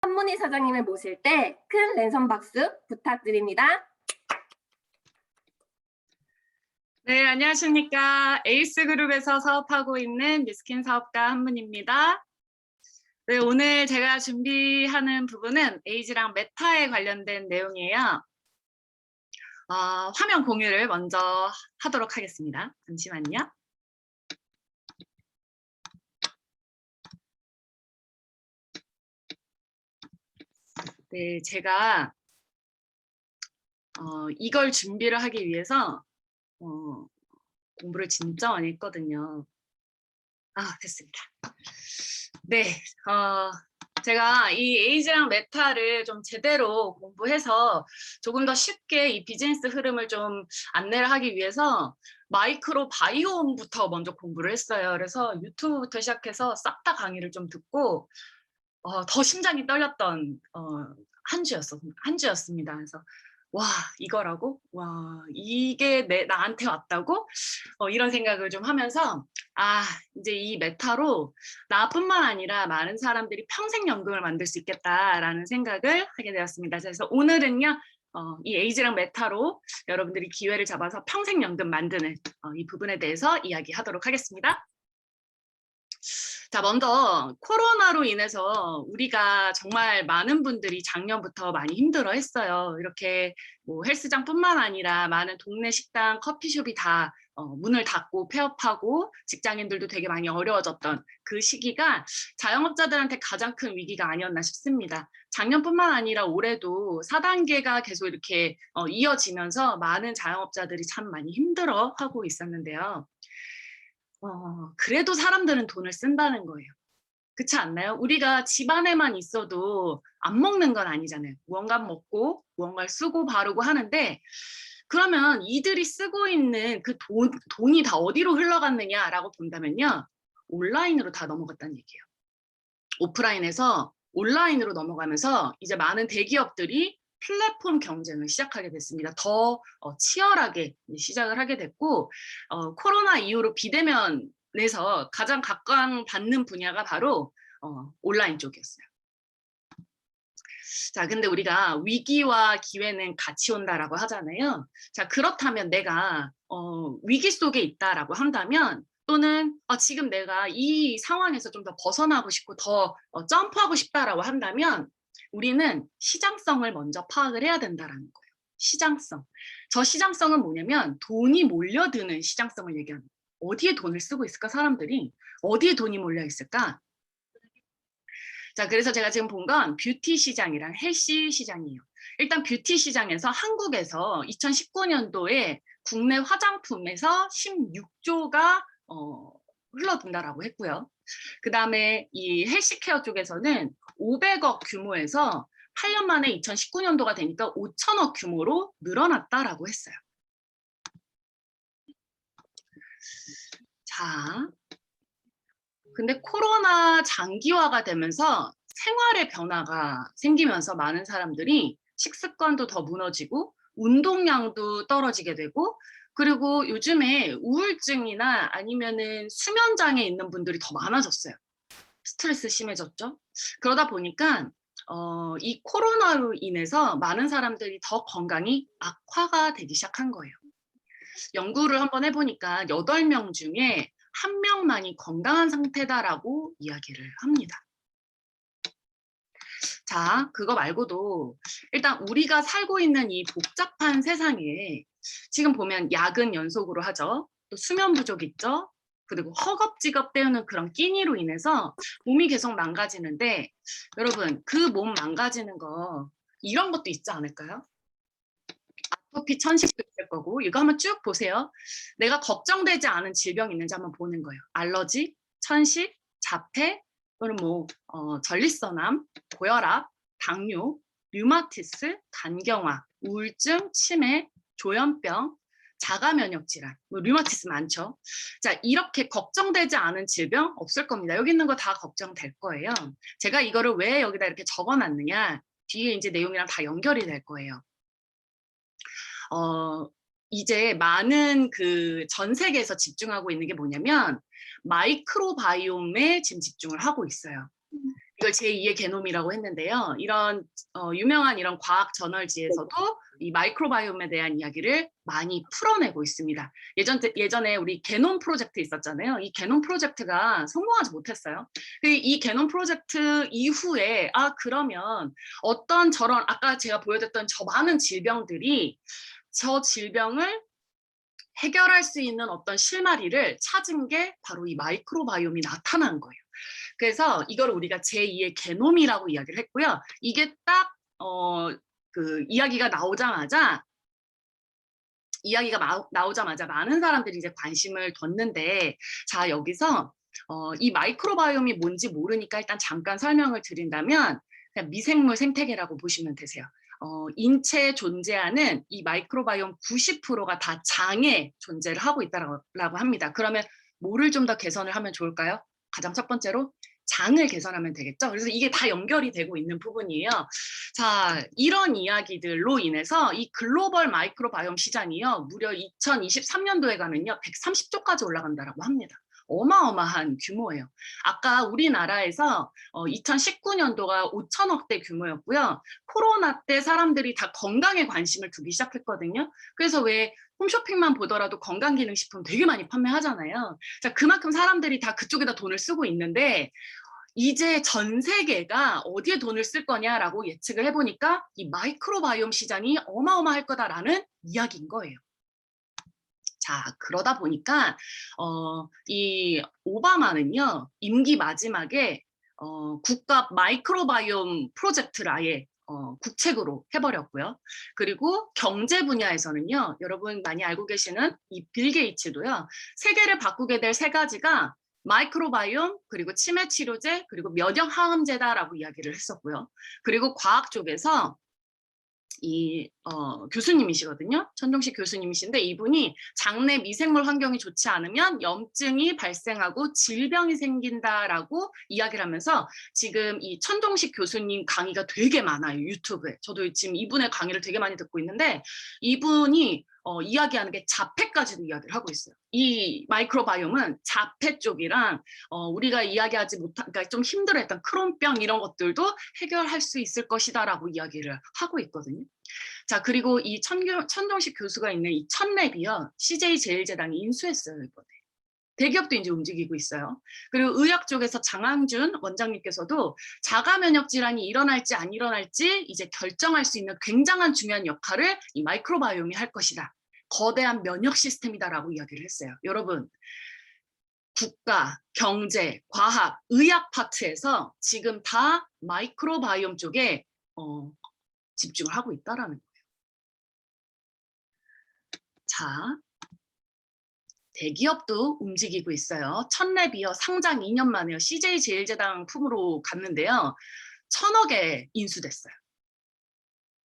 한문희 사장님을 모실 때 큰 랜선 박수 부탁드립니다. 네, 안녕하십니까. 에이스그룹에서 사업하고 있는 미스킨 사업가 한문입니다. 네, 오늘 제가 준비하는 부분은 에이지랑 메타에 관련된 내용이에요. 화면 공유를 먼저 하도록 하겠습니다. 잠시만요. 네, 제가 이걸 준비를 하기 위해서 공부를 진짜 많이 했거든요. 됐습니다. 네, 제가 이 에이지랑 메타를 좀 제대로 공부해서 조금 더 쉽게 이 비즈니스 흐름을 좀 안내를 하기 위해서 마이크로 바이옴부터 먼저 공부를 했어요. 그래서 유튜브부터 시작해서 싹 다 강의를 좀 듣고 더 심장이 떨렸던 한 주였습니다. 그래서 와, 이거라고? 와, 이게 나한테 왔다고? 이런 생각을 좀 하면서 이제 이 메타로 나뿐만 아니라 많은 사람들이 평생 연금을 만들 수 있겠다라는 생각을 하게 되었습니다. 그래서 오늘은요, 이 에이지랑 메타로 여러분들이 기회를 잡아서 평생 연금 만드는 이 부분에 대해서 이야기하도록 하겠습니다. 자, 먼저 코로나로 인해서 우리가 정말 많은 분들이 작년부터 많이 힘들어했어요. 이렇게 뭐 헬스장뿐만 아니라 많은 동네 식당, 커피숍이 다 문을 닫고 폐업하고 직장인들도 되게 많이 어려워졌던 그 시기가 자영업자들한테 가장 큰 위기가 아니었나 싶습니다. 작년뿐만 아니라 올해도 4단계가 계속 이렇게 이어지면서 많은 자영업자들이 참 많이 힘들어하고 있었는데요. 그래도 사람들은 돈을 쓴다는 거예요. 그렇지 않나요? 우리가 집 안에만 있어도 안 먹는 건 아니잖아요. 무언가 먹고 무언가를 쓰고 바르고 하는데, 그러면 이들이 쓰고 있는 그 돈이 다 어디로 흘러갔느냐라고 본다면요, 온라인으로 다 넘어갔다는 얘기예요. 오프라인에서 온라인으로 넘어가면서 이제 많은 대기업들이 플랫폼 경쟁을 시작하게 됐습니다. 더 치열하게 시작을 하게 됐고, 코로나 이후로 비대면에서 가장 각광받는 분야가 바로 온라인 쪽이었어요. 자, 근데 우리가 위기와 기회는 같이 온다라고 하잖아요. 자, 그렇다면 내가 위기 속에 있다라고 한다면, 또는 지금 내가 이 상황에서 좀 더 벗어나고 싶고 더 점프하고 싶다라고 한다면, 우리는 시장성을 먼저 파악을 해야 된다라는 거예요. 시장성. 저 시장성은 뭐냐면 돈이 몰려드는 시장성을 얘기합니다. 어디에 돈을 쓰고 있을까, 사람들이? 어디에 돈이 몰려 있을까? 자, 그래서 제가 지금 본 건 뷰티 시장이랑 헬시 시장이에요. 일단 뷰티 시장에서 한국에서 2019년도에 국내 화장품에서 16조가 흘러든다라고 했고요. 그 다음에 이 헬스케어 쪽에서는 500억 규모에서 8년 만에 2019년도가 되니까 5천억 규모로 늘어났다라고 했어요. 자, 근데 코로나 장기화가 되면서 생활의 변화가 생기면서 많은 사람들이 식습관도 더 무너지고 운동량도 떨어지게 되고, 그리고 요즘에 우울증이나 아니면은 수면장애 있는 분들이 더 많아졌어요. 스트레스 심해졌죠. 그러다 보니까 이 코로나로 인해서 많은 사람들이 더 건강이 악화가 되기 시작한 거예요. 연구를 한번 해보니까 8명 중에 1명만이 건강한 상태다라고 이야기를 합니다. 자, 그거 말고도 일단 우리가 살고 있는 이 복잡한 세상에 지금 보면 야근 연속으로 하죠. 또 수면 부족 있죠. 그리고 허겁지겁 때우는 그런 끼니로 인해서 몸이 계속 망가지는데, 여러분, 그 몸 망가지는 거 이런 것도 있지 않을까요? 아토피, 천식도 있을 거고, 이거 한번 쭉 보세요. 내가 걱정되지 않은 질병이 있는지 한번 보는 거예요. 알러지, 천식, 자폐, 또는 뭐 전립선암, 고혈압, 당뇨, 류마티스, 간경화, 우울증, 치매, 조현병, 자가 면역 질환, 뭐 류마티스 많죠. 자, 이렇게 걱정되지 않은 질병 없을 겁니다. 여기 있는 거 다 걱정될 거예요. 제가 이거를 왜 여기다 이렇게 적어놨느냐, 뒤에 이제 내용이랑 다 연결이 될 거예요. 이제 많은 그 전 세계에서 집중하고 있는 게 뭐냐면 마이크로바이옴에 지금 집중을 하고 있어요. 이걸 제2의 게놈이라고 했는데요. 이런 유명한 이런 과학 저널지에서도 이 마이크로바이옴에 대한 이야기를 많이 풀어내고 있습니다. 예전에 우리 게놈 프로젝트 있었잖아요. 이 게놈 프로젝트가 성공하지 못했어요. 이 게놈 프로젝트 이후에 그러면 어떤 저런 아까 제가 보여드렸던 저 많은 질병들이 저 질병을 해결할 수 있는 어떤 실마리를 찾은 게 바로 이 마이크로바이옴이 나타난 거예요. 그래서 이걸 우리가 제2의 게놈이라고 이야기를 했고요. 이게 딱 그 이야기가 나오자마자 많은 사람들이 이제 관심을 뒀는데, 자 여기서 이 마이크로바이옴이 뭔지 모르니까 일단 잠깐 설명을 드린다면 그냥 미생물 생태계라고 보시면 되세요. 인체에 존재하는 이 마이크로바이옴 90%가 다 장에 존재를 하고 있다라고 합니다. 그러면 뭐를 좀 더 개선을 하면 좋을까요? 가장 첫 번째로 장을 개선하면 되겠죠. 그래서 이게 다 연결이 되고 있는 부분이에요. 자, 이런 이야기들로 인해서 이 글로벌 마이크로바이옴 시장이요, 무려 2023년도에 가면요 130조까지 올라간다라고 합니다. 어마어마한 규모예요. 아까 우리나라에서 2019년도가 5천억대 규모였고요. 코로나 때 사람들이 다 건강에 관심을 두기 시작했거든요. 그래서 왜 홈쇼핑만 보더라도 건강기능식품 되게 많이 판매하잖아요. 자, 그만큼 사람들이 다 그쪽에다 돈을 쓰고 있는데, 이제 전 세계가 어디에 돈을 쓸 거냐라고 예측을 해보니까 이 마이크로바이옴 시장이 어마어마할 거다라는 이야기인 거예요. 자, 그러다 보니까 이 오바마는요, 임기 마지막에 국가 마이크로바이옴 프로젝트를 아예 국책으로 해버렸고요. 그리고 경제 분야에서는요, 여러분 많이 알고 계시는 이 빌 게이츠도요, 세계를 바꾸게 될 세 가지가 마이크로바이옴, 그리고 치매 치료제, 그리고 면역 항암제다라고 이야기를 했었고요. 그리고 과학 쪽에서 이 교수님이시거든요. 천종식 교수님이신데, 이분이 장내 미생물 환경이 좋지 않으면 염증이 발생하고 질병이 생긴다라고 이야기를 하면서 지금 이 천종식 교수님 강의가 되게 많아요, 유튜브에. 저도 지금 이분의 강의를 되게 많이 듣고 있는데, 이분이 이야기하는 게 자폐까지도 이야기를 하고 있어요. 이 마이크로바이옴은 자폐 쪽이랑 우리가 이야기하지 못한, 그러니까 좀 힘들어했던 크론병 이런 것들도 해결할 수 있을 것이다라고 이야기를 하고 있거든요. 자, 그리고 이 천종식 교수가 있는 이 천랩이요, CJ 제일제당이 인수했어요, 이번에. 대기업도 이제 움직이고 있어요. 그리고 의학 쪽에서 장항준 원장님께서도 자가 면역 질환이 일어날지 안 일어날지 이제 결정할 수 있는 굉장한 중요한 역할을 이 마이크로바이옴이 할 것이다. 거대한 면역 시스템이다라고 이야기를 했어요. 여러분, 국가, 경제, 과학, 의학 파트에서 지금 다 마이크로바이옴 쪽에 집중을 하고 있다라는 거예요. 자, 대기업도 움직이고 있어요. 천랩이요, 상장 2년 만에요, CJ 제일제당 품으로 갔는데요, 1,000억에 인수됐어요.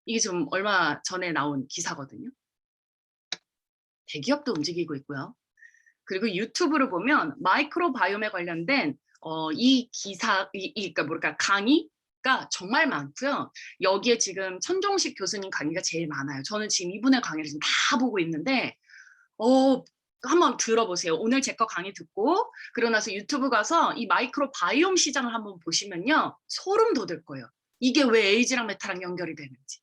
이게 좀 얼마 전에 나온 기사거든요. 대기업도 움직이고 있고요. 그리고 유튜브를 보면 마이크로바이옴에 관련된 이 기사, 그러니까 뭐랄까, 강의가 정말 많고요. 여기에 지금 천종식 교수님 강의가 제일 많아요. 저는 지금 이분의 강의를 지금 다 보고 있는데, 한번 들어보세요. 오늘 제 거 강의 듣고 그러고 나서 유튜브 가서 이 마이크로바이옴 시장을 한번 보시면요, 소름 돋을 거예요. 이게 왜 에이즈랑 메타랑 연결이 되는지.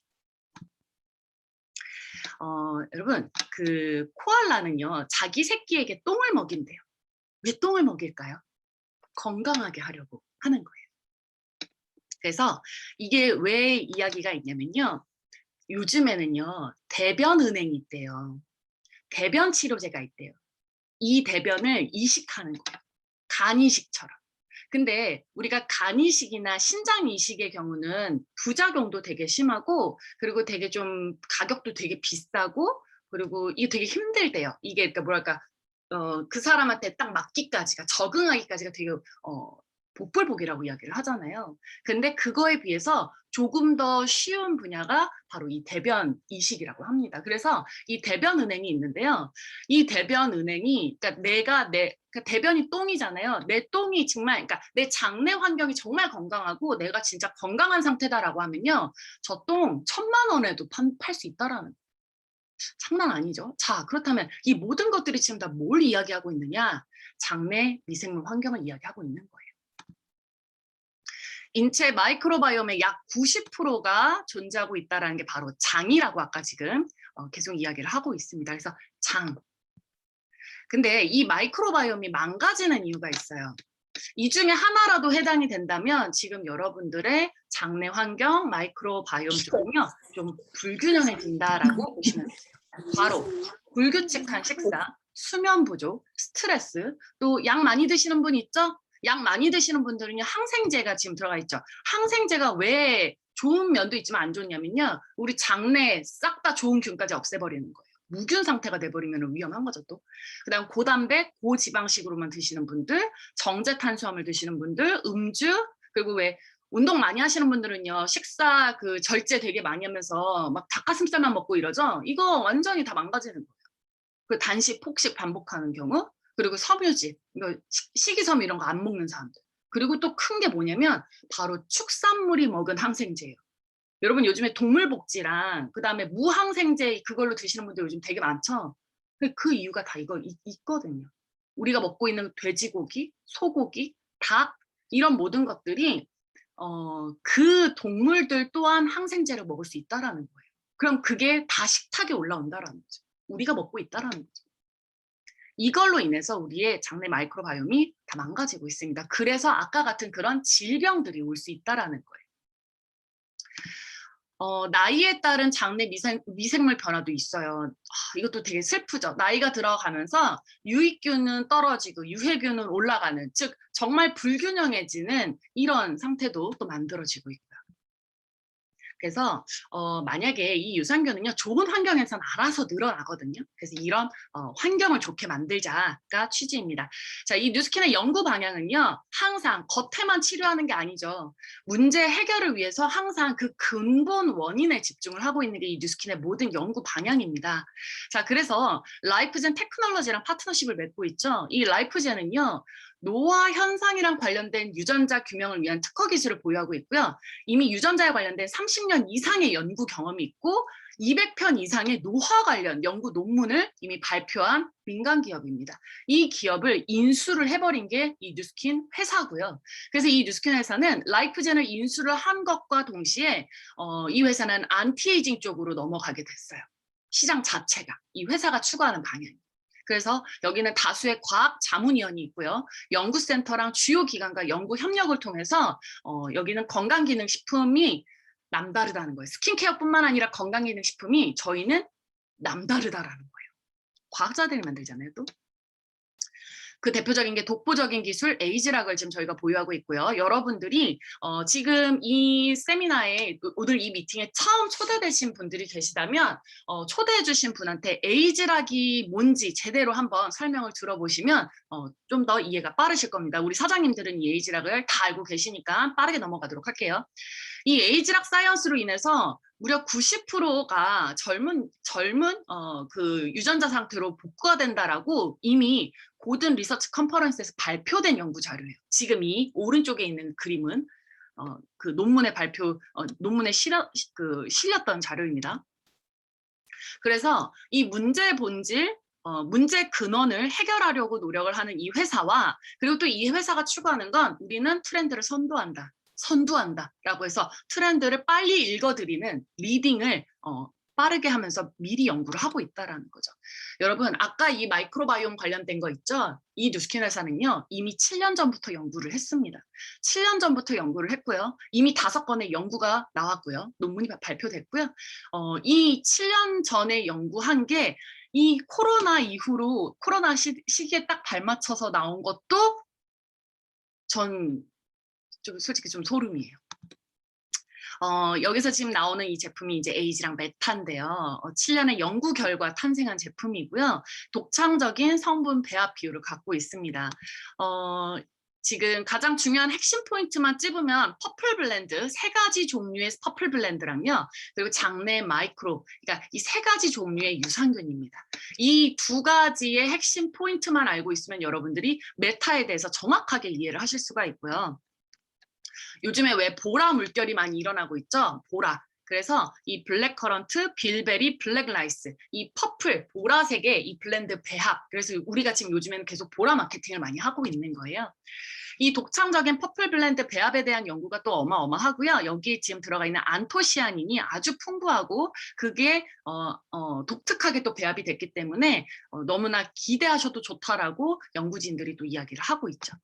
여러분, 그 코알라는요, 자기 새끼에게 똥을 먹인대요. 왜 똥을 먹일까요? 건강하게 하려고 하는 거예요. 그래서 이게 왜 이야기가 있냐면요, 요즘에는요, 대변 은행이 있대요. 대변 치료제가 있대요. 이 대변을 이식하는 거예요. 간 이식처럼. 근데 우리가 간 이식이나 신장 이식의 경우는 부작용도 되게 심하고, 그리고 되게 좀 가격도 되게 비싸고, 그리고 이게 되게 힘들대요. 이게 그러니까 뭐랄까, 그 사람한테 딱 맞기까지가, 적응하기까지가 되게 복불복이라고 이야기를 하잖아요. 근데 그거에 비해서 조금 더 쉬운 분야가 바로 이 대변 이식이라고 합니다. 그래서 이 대변 은행이 있는데요, 이 대변 은행이, 그러니까 그러니까 대변이 똥이잖아요. 내 똥이 정말, 그러니까 내 장내 환경이 정말 건강하고 내가 진짜 건강한 상태다라고 하면요, 저 똥 1,000만 원에도 팔 수 있다라는, 장난 아니죠. 자, 그렇다면 이 모든 것들이 지금 다 뭘 이야기하고 있느냐? 장내 미생물 환경을 이야기하고 있는 거예요. 인체 마이크로바이옴의 약 90%가 존재하고 있다는 게 바로 장이라고 아까 지금 계속 이야기를 하고 있습니다. 그래서 장. 근데 이 마이크로바이옴이 망가지는 이유가 있어요. 이 중에 하나라도 해당이 된다면 지금 여러분들의 장내 환경, 마이크로바이옴 쪽은요, 좀 불균형해진다라고 보시면 되세요. 바로 불규칙한 식사, 수면 부족, 스트레스, 또 약 많이 드시는 분 있죠? 약 많이 드시는 분들은요, 항생제가 지금 들어가 있죠. 항생제가 왜 좋은 면도 있지만 안 좋냐면요, 우리 장내에 싹 다 좋은 균까지 없애버리는 거예요. 무균 상태가 돼버리면 위험한 거죠, 또. 그다음 고단백, 고지방식으로만 드시는 분들, 정제 탄수화물 드시는 분들, 음주, 그리고 왜 운동 많이 하시는 분들은요, 식사 그 절제 되게 많이 하면서 막 닭가슴살만 먹고 이러죠? 이거 완전히 다 망가지는 거예요. 그 단식, 폭식 반복하는 경우, 그리고 섬유질, 이거 식이섬유 이런 거 안 먹는 사람들. 그리고 또 큰 게 뭐냐면 바로 축산물이 먹은 항생제예요. 여러분 요즘에 동물복지랑 그다음에 무항생제 그걸로 드시는 분들 요즘 되게 많죠? 그 이유가 다 이거 있거든요. 우리가 먹고 있는 돼지고기, 소고기, 닭 이런 모든 것들이 그 동물들 또한 항생제를 먹을 수 있다라는 거예요. 그럼 그게 다 식탁에 올라온다라는 거죠. 우리가 먹고 있다라는 거죠. 이걸로 인해서 우리의 장내 마이크로바이옴이 다 망가지고 있습니다. 그래서 아까 같은 그런 질병들이 올 수 있다라는 거예요. 나이에 따른 장내 미생물 변화도 있어요. 이것도 되게 슬프죠. 나이가 들어가면서 유익균은 떨어지고 유해균은 올라가는, 즉 정말 불균형해지는 이런 상태도 또 만들어지고 있고요. 그래서 만약에 이 유산균은요, 좋은 환경에선 알아서 늘어나거든요. 그래서 이런 환경을 좋게 만들자가 취지입니다. 자, 이 뉴스킨의 연구 방향은요, 항상 겉에만 치료하는 게 아니죠. 문제 해결을 위해서 항상 그 근본 원인에 집중을 하고 있는 게 이 뉴스킨의 모든 연구 방향입니다. 자, 그래서 라이프젠 테크놀로지랑 파트너십을 맺고 있죠. 이 라이프젠은요, 노화 현상이랑 관련된 유전자 규명을 위한 특허 기술을 보유하고 있고요. 이미 유전자에 관련된 30년 이상의 연구 경험이 있고 200편 이상의 노화 관련 연구 논문을 이미 발표한 민간 기업입니다. 이 기업을 인수를 해버린 게 이 뉴스킨 회사고요. 그래서 이 뉴스킨 회사는 라이프젠을 인수를 한 것과 동시에 이 회사는 안티에이징 쪽으로 넘어가게 됐어요. 시장 자체가, 이 회사가 추구하는 방향입니다. 그래서 여기는 다수의 과학 자문위원이 있고요. 연구센터랑 주요 기관과 연구 협력을 통해서 여기는 건강기능식품이 남다르다는 거예요. 스킨케어뿐만 아니라 건강기능식품이 저희는 남다르다라는 거예요. 과학자들이 만들잖아요, 또. 그 대표적인 게 독보적인 기술 에이즈락을 지금 저희가 보유하고 있고요. 여러분들이 지금 이 세미나에 오늘 이 미팅에 처음 초대되신 분들이 계시다면 초대해 주신 분한테 에이즈락이 뭔지 제대로 한번 설명을 들어보시면 좀 더 이해가 빠르실 겁니다. 우리 사장님들은 이 에이즈락을 다 알고 계시니까 빠르게 넘어가도록 할게요. 이 에이즈락 사이언스로 인해서 무려 90%가 젊은 그 유전자 상태로 복구가 된다라고 이미 고든 리서치 컨퍼런스에서 발표된 연구 자료예요. 지금 이 오른쪽에 있는 그림은 그 논문의 논문에 실렸던 자료입니다. 그래서 이 문제의 본질, 문제 근원을 해결하려고 노력을 하는 이 회사와, 그리고 또 이 회사가 추구하는 건 우리는 트렌드를 선두한다라고 해서 트렌드를 빨리 읽어드리는 리딩을 빠르게 하면서 미리 연구를 하고 있다라는 거죠. 여러분, 아까 이 마이크로바이옴 관련된 거 있죠? 이 뉴스킨 회사는요, 이미 7년 전부터 연구를 했습니다. 7년 전부터 연구를 했고요. 이미 5건의 연구가 나왔고요. 논문이 발표됐고요. 이 7년 전에 연구한 게 이 코로나 이후로, 코로나 시기에 딱 발맞춰서 나온 것도 전 솔직히 좀 소름이에요. 여기서 지금 나오는 이 제품이 이제 에이지랑 메타인데요. 7년의 연구 결과 탄생한 제품이고요. 독창적인 성분 배합 비율을 갖고 있습니다. 지금 가장 중요한 핵심 포인트만 찝으면 퍼플 블렌드, 3가지 종류의 퍼플 블렌드랑요. 그리고 장내 마이크로, 그러니까 이 3가지 종류의 유산균입니다. 이 2가지의 핵심 포인트만 알고 있으면 여러분들이 메타에 대해서 정확하게 이해를 하실 수가 있고요. 요즘에 왜 보라 물결이 많이 일어나고 있죠? 보라. 그래서 이 블랙커런트, 빌베리, 블랙라이스, 이 퍼플, 보라색의 이 블렌드 배합. 그래서 우리가 지금 요즘에는 계속 보라 마케팅을 많이 하고 있는 거예요. 이 독창적인 퍼플 블렌드 배합에 대한 연구가 또 어마어마하고요. 여기에 지금 들어가 있는 안토시아닌이 아주 풍부하고 그게 독특하게 또 배합이 됐기 때문에 너무나 기대하셔도 좋다라고 연구진들이 또 이야기를 하고 있죠.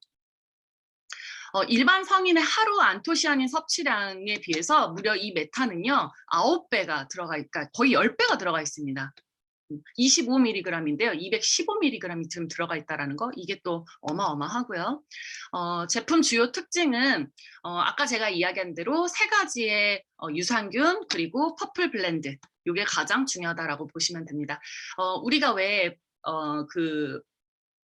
일반 성인의 하루 안토시아닌 섭취량에 비해서 무려 이 메타는요 9배가 그러니까 거의 10배가 들어가 있습니다. 25mg인데요. 215mg이 지금 들어가 있다는 거, 이게 또 어마어마하고요. 제품 주요 특징은 아까 제가 이야기한 대로 3가지의 유산균 그리고 퍼플 블렌드, 이게 가장 중요하다라고 보시면 됩니다. 우리가 왜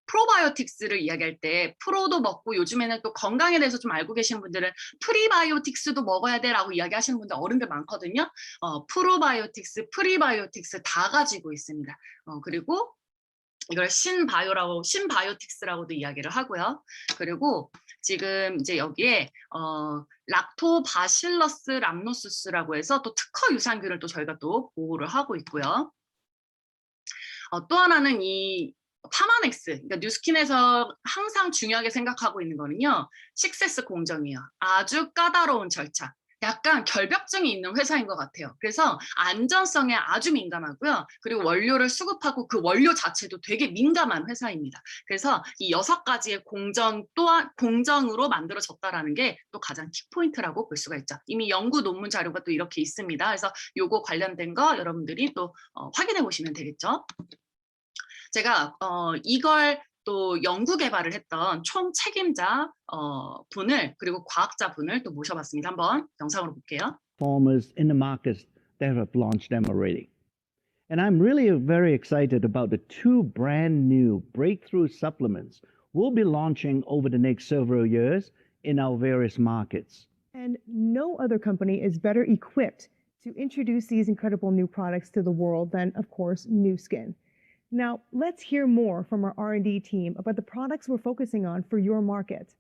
프로바이오틱스를 이야기할 때 프로도 먹고 요즘에는 또 건강에 대해서 좀 알고 계신 분들은 프리바이오틱스도 먹어야 돼라고 이야기하시는 분들 어른들 많거든요. 프로바이오틱스, 프리바이오틱스 다 가지고 있습니다. 그리고 이걸 신바이오틱스라고도 이야기를 하고요. 그리고 지금 이제 여기에 락토바실러스 람노수스라고 해서 또 특허 유산균을 또 저희가 또 보호를 하고 있고요. 또 하나는 이 파마넥스, 그러니까 뉴스킨에서 항상 중요하게 생각하고 있는 거는요, 식세스 공정이에요. 아주 까다로운 절차. 약간 결벽증이 있는 회사인 것 같아요. 그래서 안전성에 아주 민감하고요. 그리고 원료를 수급하고 그 원료 자체도 되게 민감한 회사입니다. 그래서 이 6가지의 공정 또한 공정으로 만들어졌다라는 게 또 가장 키포인트라고 볼 수가 있죠. 이미 연구 논문 자료가 또 이렇게 있습니다. 그래서 요거 관련된 거 여러분들이 또 확인해 보시면 되겠죠. 제가 이걸 또 연구 개발을 했던 총 책임자 분을, 그리고 과학자 분을 또 모셔봤습니다. 한번 영상으로 볼게요. Performers in the markets that have launched them already. And I'm really very excited about the 2 brand new breakthrough supplements we'll be launching over the next several years in our various markets. And no other company is better equipped to introduce these incredible new products to the world than, of course, Nu Skin. Now, let's hear more from our R&D team about the products we're focusing on for your market.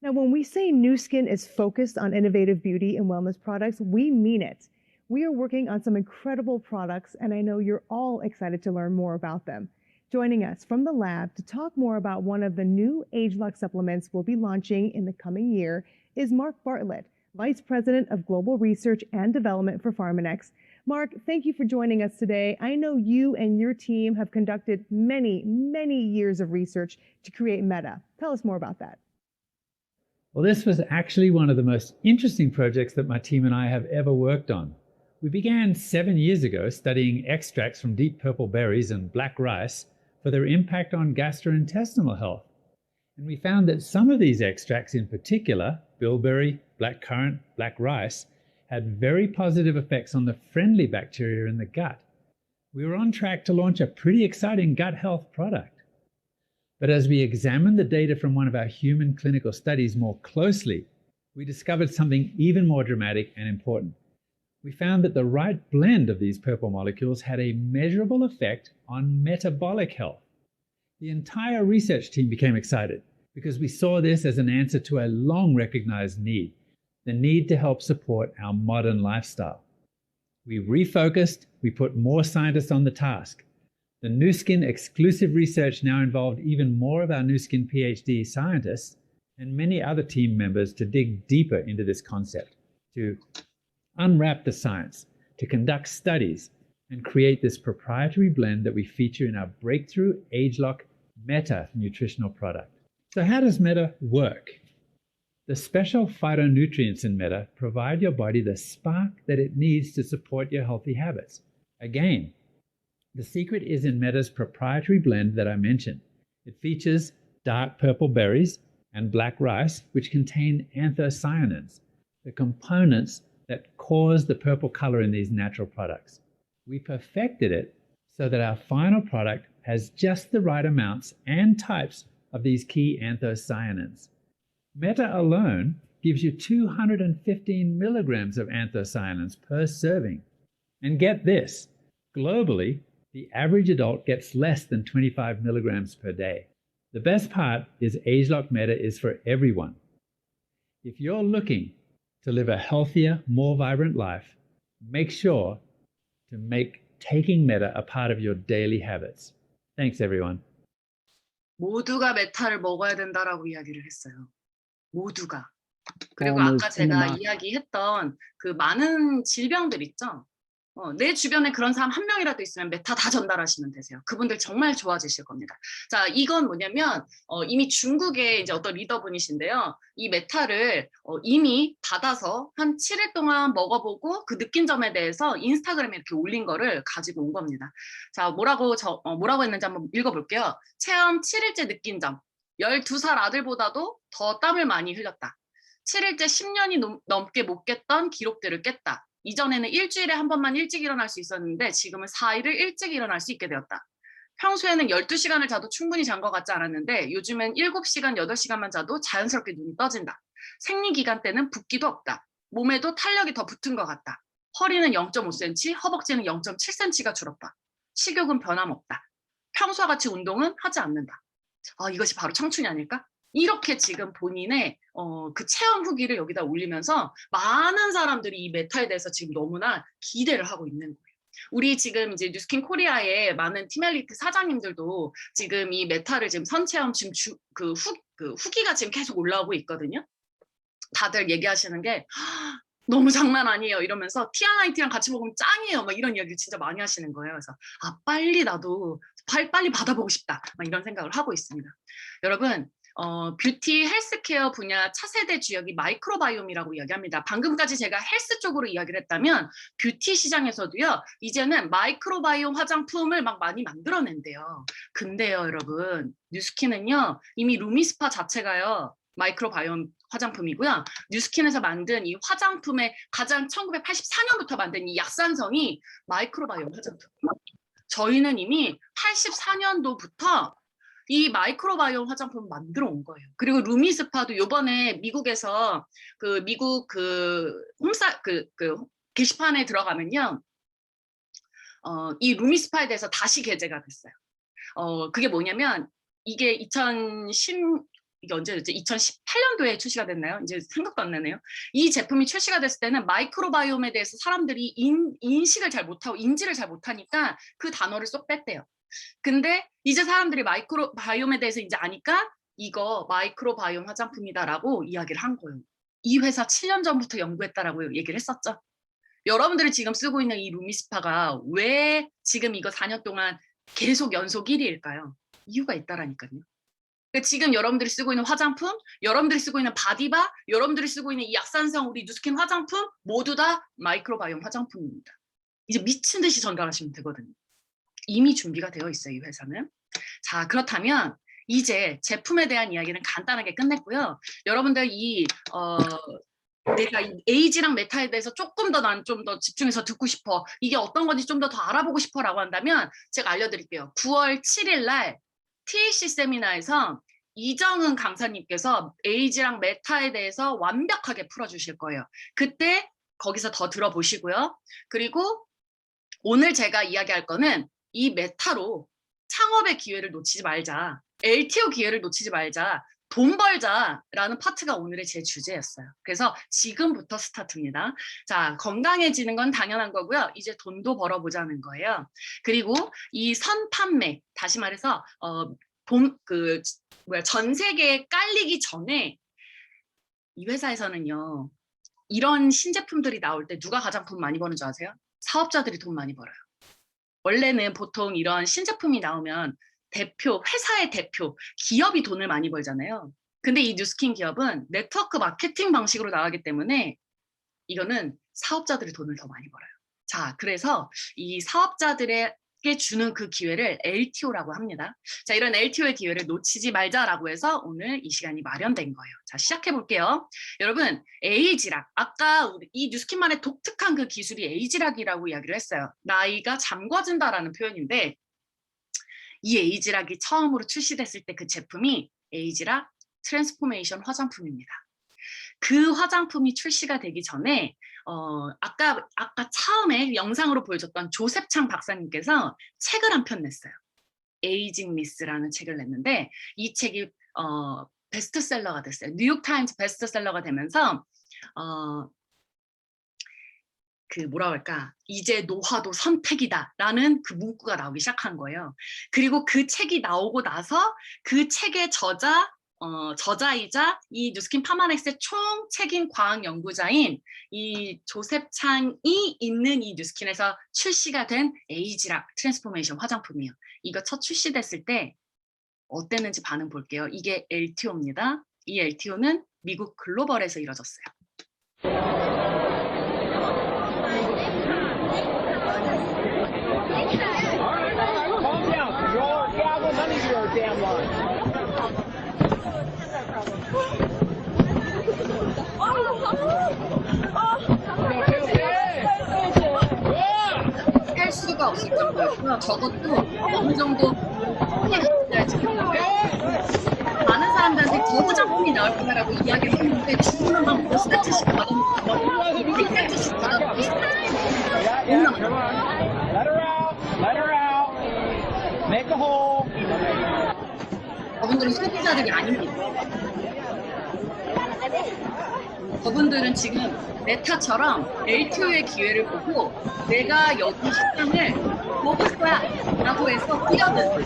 Now, when we say Nu Skin is focused on innovative beauty and wellness products, we mean it. We are working on some incredible products, and I know you're all excited to learn more about them. Joining us from the lab to talk more about one of the new ageLOC supplements we'll be launching in the coming year is Mark Bartlett, Vice President of Global Research and Development for Pharmanex. Mark, thank you for joining us today. I know you and your team have conducted many, many years of research to create Meta. Tell us more about that. Well, this was actually one of the most interesting projects that my team and I have ever worked on. We began 7 years ago studying extracts from deep purple berries and black rice for their impact on gastrointestinal health. And we found that some of these extracts in particular, bilberry, blackcurrant, black rice, had very positive effects on the friendly bacteria in the gut. We were on track to launch a pretty exciting gut health product. But as we examined the data from one of our human clinical studies more closely, we discovered something even more dramatic and important. We found that the right blend of these purple molecules had a measurable effect on metabolic health. The entire research team became excited because we saw this as an answer to a long recognized need, the need to help support our modern lifestyle. We refocused, we put more scientists on the task. The Nu Skin exclusive research now involved even more of our Nu Skin PhD scientists and many other team members to dig deeper into this concept, to unwrap the science, to conduct studies, and create this proprietary blend that we feature in our breakthrough ageLOC Meta nutritional product. So how does Meta work? The special phytonutrients in Meta provide your body the spark that it needs to support your healthy habits. Again, the secret is in Meta's proprietary blend that I mentioned. It features dark purple berries and black rice, which contain anthocyanins, the components that cause the purple color in these natural products. We perfected it so that our final product has just the right amounts and types of these key anthocyanins. Meta alone gives you 215 milligrams of anthocyanins per serving. And get this, globally, the average adult gets less than 25 milligrams per day. The best part is ageLOC Meta is for everyone. If you're looking to live a healthier, more vibrant life, make sure to make taking meta a part of your daily habits. Thanks, everyone. 모두가 메타를 먹어야 된다라고 이야기를 했어요. 모두가. 그리고 Almost 아까 in the 제가 market. 이야기했던 그 많은 질병들 있죠. 내 주변에 그런 사람 한 명이라도 있으면 메타 다 전달하시면 되세요. 그분들 정말 좋아지실 겁니다. 자, 이건 뭐냐면 이미 중국의 이제 어떤 리더분이신데요. 이 메타를 이미 받아서 한 7일 동안 먹어보고 그 느낀 점에 대해서 인스타그램에 이렇게 올린 거를 가지고 온 겁니다. 자, 뭐라고 했는지 한번 읽어볼게요. 체험 7일째 느낀 점. 12살 아들보다도 더 땀을 많이 흘렸다. 7일째 10년이 넘게 못 깼던 기록들을 깼다. 이전에는 일주일에 한 번만 일찍 일어날 수 있었는데 지금은 4일을 일찍 일어날 수 있게 되었다. 평소에는 12시간을 자도 충분히 잔 것 같지 않았는데 요즘엔 7시간, 8시간만 자도 자연스럽게 눈이 떠진다. 생리기간 때는 붓기도 없다. 몸에도 탄력이 더 붙은 것 같다. 허리는 0.5cm, 허벅지는 0.7cm가 줄었다. 식욕은 변함없다. 평소와 같이 운동은 하지 않는다. 이것이 바로 청춘이 아닐까? 이렇게 지금 본인의 그 체험 후기를 여기다 올리면서 많은 사람들이 이 메타에 대해서 지금 너무나 기대를 하고 있는 거예요. 우리 지금 이제 뉴스킨 코리아의 많은 티멜리트 사장님들도 지금 이 메타를 지금 선체험 지금 후기가 지금 계속 올라오고 있거든요. 다들 얘기하시는 게 너무 장난 아니에요 이러면서 TRIT랑 같이 먹으면 짱이에요 막 이런 이야기를 진짜 많이 하시는 거예요. 그래서 빨리 나도 빨리 받아보고 싶다 막 이런 생각을 하고 있습니다. 여러분 뷰티 헬스케어 분야 차세대 주역이 마이크로바이옴이라고 이야기합니다. 방금까지 제가 헬스 쪽으로 이야기를 했다면 뷰티 시장에서도요 이제는 마이크로바이옴 화장품을 막 많이 만들어낸대요. 근데요 여러분 뉴스킨은요 이미 루미스파 자체가요 마이크로바이옴 화장품이고요. 뉴스킨에서 만든 이 화장품의 가장 1984년부터 만든 이 약산성이 마이크로바이옴 화장품. 저희는 이미 84년도부터 이 마이크로바이옴 화장품을 만들어 온 거예요. 그리고 루미스파도 요번에 미국에서 미국 게시판에 들어가면요. 이 루미스파에 대해서 다시 게재가 됐어요. 그게 뭐냐면 이게 이게 언제였지? 2018년도에 출시가 됐나요? 이제 생각도 안 나네요. 이 제품이 출시가 됐을 때는 마이크로바이옴에 대해서 사람들이 인식을 잘 못하고 인지를 잘 못하니까 그 단어를 쏙 뺐대요. 근데 이제 사람들이 마이크로바이옴에 대해서 이제 아니까 이거 마이크로바이옴 화장품이다라고 이야기를 한 거예요. 이 회사 7년 전부터 연구했다라고 얘기를 했었죠. 여러분들이 지금 쓰고 있는 이 루미스파가 왜 지금 이거 4년 동안 계속 연속 1위일까요? 이유가 있다라니까요. 지금 여러분들이 쓰고 있는 화장품, 여러분들이 쓰고 있는 바디바, 여러분들이 쓰고 있는 이 약산성 우리 뉴스킨 화장품 모두 다 마이크로바이옴 화장품입니다. 이제 미친 듯이 전달하시면 되거든요. 이미 준비가 되어 있어요, 이 회사는. 자, 그렇다면 이제 제품에 대한 이야기는 간단하게 끝냈고요. 여러분들 내가 이 에이지랑 메타에 대해서 조금 더 난 좀 더 집중해서 듣고 싶어. 이게 어떤 건지 좀 더 알아보고 싶어라고 한다면 제가 알려드릴게요. 9월 7일 날 TLC 세미나에서 이정은 강사님께서 에이지랑 메타에 대해서 완벽하게 풀어주실 거예요. 그때 거기서 더 들어보시고요. 그리고 오늘 제가 이야기할 거는 이 메타로 창업의 기회를 놓치지 말자. LTO 기회를 놓치지 말자. 돈 벌자라는 파트가 오늘의 제 주제였어요. 그래서 지금부터 스타트입니다. 자, 건강해지는 건 당연한 거고요. 이제 돈도 벌어보자는 거예요. 그리고 이 선판매, 다시 말해서 전 세계에 깔리기 전에 이 회사에서는요. 이런 신제품들이 나올 때 누가 가장 돈 많이 버는 줄 아세요? 사업자들이 돈 많이 벌어요. 원래는 보통 이런 신제품이 나오면 회사의 대표, 기업이 돈을 많이 벌잖아요. 근데 이 뉴스킨 기업은 네트워크 마케팅 방식으로 나가기 때문에 이거는 사업자들이 돈을 더 많이 벌어요. 자, 그래서 이 사업자들에게 주는 그 기회를 LTO라고 합니다. 자, 이런 LTO의 기회를 놓치지 말자라고 해서 오늘 이 시간이 마련된 거예요. 자, 시작해 볼게요. 여러분, 에이지락. 아까 이 뉴스킨만의 독특한 그 기술이 에이지락이라고 이야기를 했어요. 나이가 잠궈진다라는 표현인데 이 에이지락이 처음으로 출시됐을 때 그 제품이 에이지락 트랜스포메이션 화장품입니다. 그 화장품이 출시가 되기 전에 아까 처음에 영상으로 보여줬던 조셉창 박사님께서 책을 한 편 냈어요. 에이징 미스라는 책을 냈는데 이 책이 베스트셀러가 됐어요. 뉴욕타임즈 베스트셀러가 되면서 그 뭐라 할까, 이제 노화도 선택이다라는 그 문구가 나오기 시작한 거예요. 그리고 그 책이 나오고 나서 그 책의 저자이자 이 뉴스킨 파마넥스의 총 책임 과학 연구자인 이 조셉 창이 있는 이 뉴스킨에서 출시가 된 에이지락 트랜스포메이션 화장품이에요. 이거 첫 출시됐을 때 어땠는지 반응 볼게요. 이게 LTO입니다. 이 LTO는 미국 글로벌에서 이뤄졌어요. 할 수가 없을 정도였고요. 저것도 어느 정도 많은 사람들한테 저 화장품이 나올 거다라고 이야기를 했는데 주문은 막 5세트씩 받아놓고 100세트씩 받아놓고 10세트씩 저분들은 소비자들이 아닙니다. 저분들은 지금 메타처럼 LTO의 기회를 보고 내가 여기 시장을 먹을 거야 라고 해서 뛰어든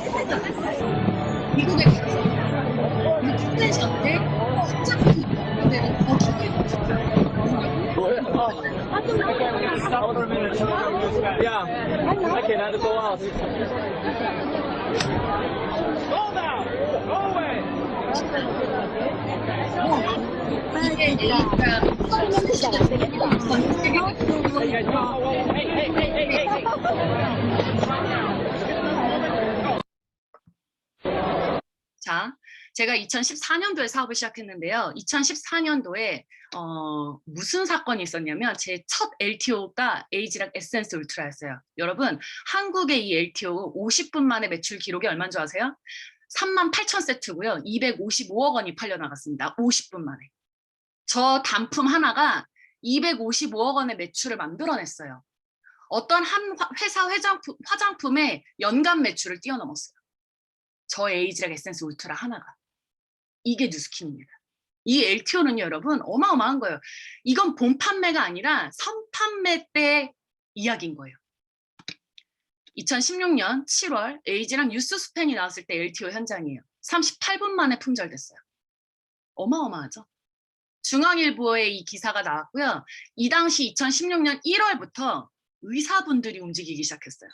미국에 가서 이 컨벤션때 시장이 되는 더 기회를 줬어요. 이게 A가 자, 제가 2014년도에 사업을 시작했는데요. 2014년도에 무슨 사건이 있었냐면 제 첫 LTO가 에이지락 에센스 울트라였어요. 여러분, 한국의 이 LTO 50분 만에 매출 기록이 얼마인 줄 아세요? 38,000세트고요. 255억 원이 팔려나갔습니다. 50분 만에. 저 단품 하나가 255억 원의 매출을 만들어냈어요. 어떤 한 회사 화장품의 연간 매출을 뛰어넘었어요. 저 에이지락 에센스 울트라 하나가. 이게 뉴스킨입니다. 이 LTO는요, 여러분, 어마어마한 거예요. 이건 본 판매가 아니라 선판매 때 이야기인 거예요. 2016년 7월 에이지랑 뉴스스펜이 나왔을 때 LTO 현장이에요. 38분 만에 품절됐어요. 어마어마하죠. 중앙일보에 이 기사가 나왔고요. 이 당시 2016년 1월부터 의사분들이 움직이기 시작했어요.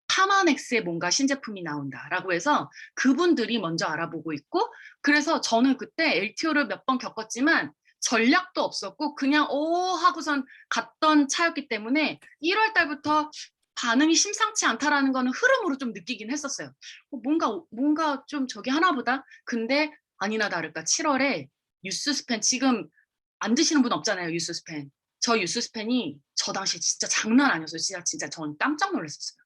파마넥스에 뭔가 신제품이 나온다라고 해서 그분들이 먼저 알아보고 있고, 그래서 저는 그때 LTO를 몇 번 겪었지만 전략도 없었고 그냥 하고선 갔던 차였기 때문에 1월 달부터 반응이 심상치 않다라는 거는 흐름으로 좀 느끼긴 했었어요. 뭔가 좀 저기 하나보다. 근데 아니나 다를까 7월에 뉴스스펜, 지금 안 드시는 분 없잖아요. 뉴스스펜. 저 뉴스스펜이 저 당시에 진짜 장난 아니었어요. 진짜 전 깜짝 놀랐었어요.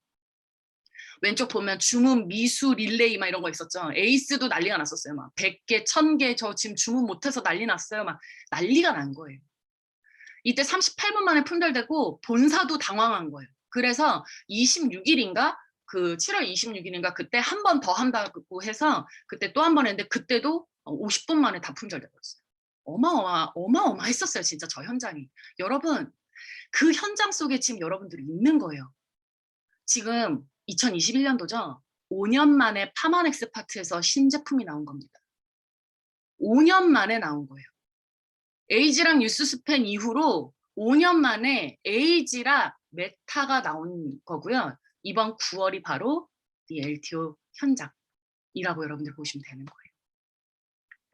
왼쪽 보면 주문 미수 릴레이 막 이런 거 있었죠. 에이스도 난리가 났었어요. 막 100개, 1000개 저 지금 주문 못해서 난리 났어요. 막 난리가 난 거예요. 이때 38분 만에 품절되고 본사도 당황한 거예요. 그래서 26일인가 그 7월 26일인가 그때 한 번 더 한다고 해서 그때 또 한 번 했는데 그때도 50분 만에 다 품절되었어요. 어마어마했었어요. 진짜 저 현장이. 여러분, 그 현장 속에 지금 여러분들이 있는 거예요. 지금 2021년도죠. 5년 만에 파마넥스 파트에서 신제품이 나온 겁니다. 5년 만에 나온 거예요. 에이지랑 뉴스스펜 이후로 5년 만에 에이지랑 메타가 나온 거고요. 이번 9월이 바로 이 LTO 현장이라고 여러분들 보시면 되는 거예요.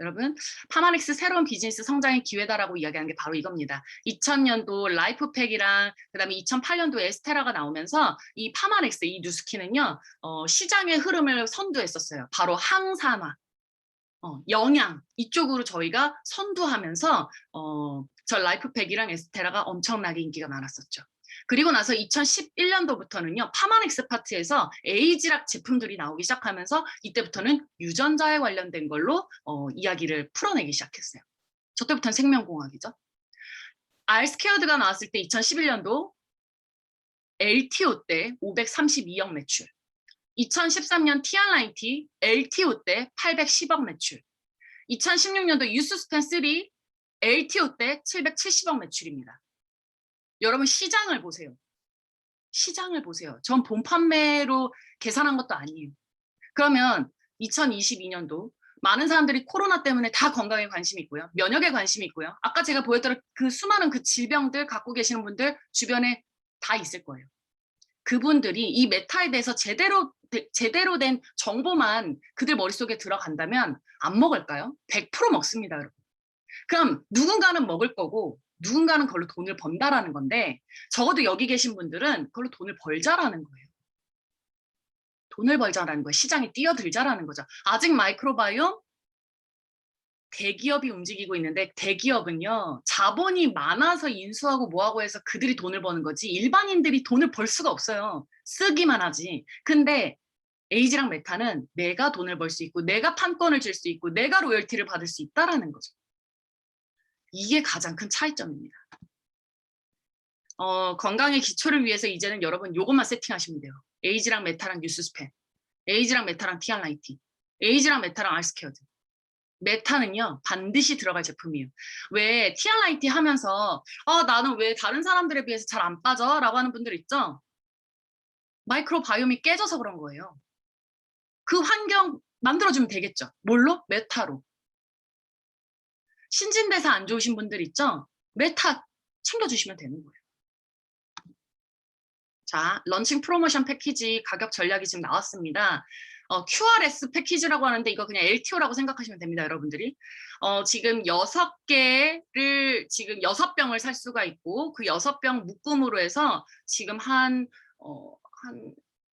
여러분, 파마넥스 새로운 비즈니스 성장의 기회다라고 이야기하는 게 바로 이겁니다. 2000년도 라이프팩이랑 그다음에 2008년도 에스테라가 나오면서 이 파마넥스, 이 뉴스킨은요, 시장의 흐름을 선두했었어요. 바로 항산화, 영양 이쪽으로 저희가 선두하면서 저 라이프팩이랑 에스테라가 엄청나게 인기가 많았었죠. 그리고 나서 2011년도부터는요, 파마넥스 파트에서 에이지락 제품들이 나오기 시작하면서 이때부터는 유전자에 관련된 걸로 이야기를 풀어내기 시작했어요. 저 때부터는 생명공학이죠. R스퀘어드가 나왔을 때 2011년도 LTO 때 532억 매출, 2013년 TR90 LTO 때 810억 매출, 2016년도 유스스펜 3 LTO 때 770억 매출입니다. 여러분 시장을 보세요. 시장을 보세요. 전 본판매로 계산한 것도 아니에요. 그러면 2022년도 많은 사람들이 코로나 때문에 다 건강에 관심이 있고요. 면역에 관심이 있고요. 아까 제가 보여드린 그 수많은 그 질병들 갖고 계시는 분들 주변에 다 있을 거예요. 그분들이 이 메타에 대해서 제대로 된 정보만 그들 머릿속에 들어간다면 안 먹을까요? 100% 먹습니다, 여러분. 그럼 누군가는 먹을 거고 누군가는 그걸로 돈을 번다라는 건데 적어도 여기 계신 분들은 그걸로 돈을 벌자라는 거예요. 돈을 벌자라는 거예요. 시장에 뛰어들자라는 거죠. 아직 마이크로바이옴 대기업이 움직이고 있는데 대기업은요. 자본이 많아서 인수하고 뭐하고 해서 그들이 돈을 버는 거지 일반인들이 돈을 벌 수가 없어요. 쓰기만 하지. 근데 에이지랑 메타는 내가 돈을 벌 수 있고 내가 판권을 줄 수 있고 내가 로열티를 받을 수 있다라는 거죠. 이게 가장 큰 차이점입니다. 건강의 기초를 위해서 이제는 여러분 요것만 세팅하시면 돼요. 에이지랑 메타랑 뉴스스팬, 에이지랑 메타랑 TR라이티, 에이지랑 메타랑 알스케어드. 메타는요 반드시 들어갈 제품이에요. 왜 TR라이티 하면서 나는 왜 다른 사람들에 비해서 잘 안 빠져? 라고 하는 분들 있죠? 마이크로바이옴이 깨져서 그런 거예요. 그 환경 만들어주면 되겠죠. 뭘로? 메타로. 신진대사 안 좋으신 분들 있죠? 메타 챙겨주시면 되는 거예요. 자, 런칭 프로모션 패키지 가격 전략이 지금 나왔습니다. QRS 패키지라고 하는데 이거 그냥 LTO라고 생각하시면 됩니다, 여러분들이. 지금 6개를 지금 6병을 살 수가 있고 그 6병 묶음으로 해서 지금